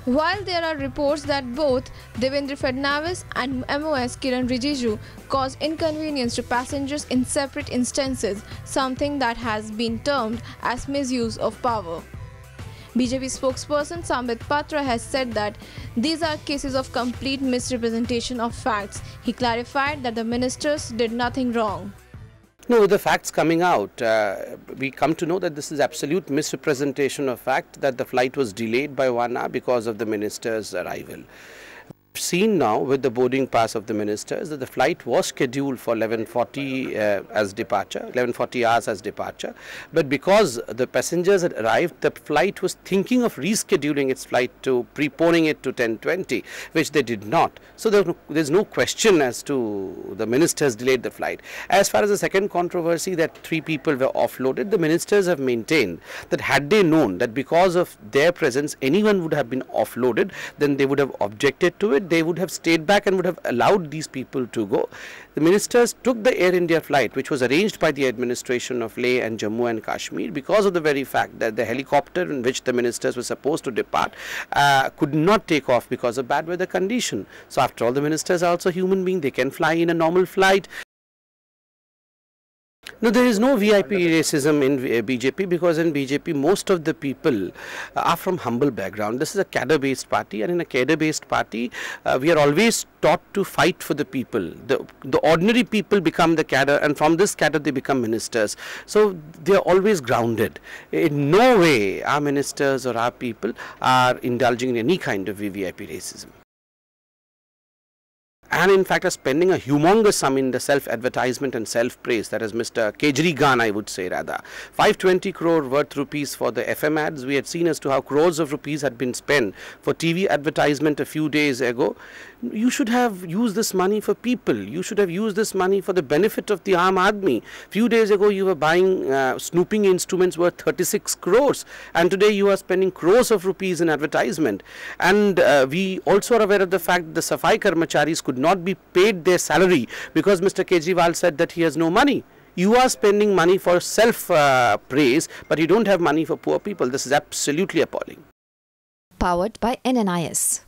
While there are reports that both Devendra Fadnavis and MOS Kiran Rijiju caused inconvenience to passengers in separate instances, something that has been termed as misuse of power. BJP spokesperson Sambit Patra has said that these are cases of complete misrepresentation of facts. He clarified that the ministers did nothing wrong. No, with the facts coming out, we come to know that this is absolute misrepresentation of fact, that the flight was delayed by 1 hour because of the minister's arrival. We've seen now with the boarding pass of the ministers that the flight was scheduled for 11:40 as departure, 11:40 hours as departure, but because the passengers had arrived, the flight was thinking of rescheduling its flight to preponing it to 10:20, which they did not. So there's no question as to the ministers delayed the flight. As far as the second controversy that 3 people were offloaded, the ministers have maintained that had they known that because of their presence anyone would have been offloaded, then they would have objected to it. They would have stayed back and would have allowed these people to go. The ministers took the Air India flight, which was arranged by the administration of Leh and Jammu and Kashmir, because of the very fact that the helicopter in which the ministers were supposed to depart could not take off because of bad weather condition. So after all, the ministers are also human beings. They can fly in a normal flight. No, there is no VIP racism in BJP, because in BJP most of the people are from humble background. This is a cadre-based party, and in a cadre-based party we are always taught to fight for the people. The ordinary people become the cadre, and from this cadre they become ministers. So they are always grounded. In no way our ministers or our people are indulging in any kind of VIP racism. And in fact are spending a humongous sum in the self-advertisement and self-praise. That is Mr. Kejrigan, I would say rather. 520 crore worth rupees for the FM ads. We had seen as to how crores of rupees had been spent for TV advertisement a few days ago. You should have used this money for people. You should have used this money for the benefit of the Aam Aadmi. Few days ago you were buying snooping instruments worth 36 crores, and today you are spending crores of rupees in advertisement. And we also are aware of the fact that the Safai Karmacharis could not be paid their salary because Mr. Kejriwal said that he has no money. You are spending money for self-praise, but you don't have money for poor people. This is absolutely appalling. Powered by NNIS.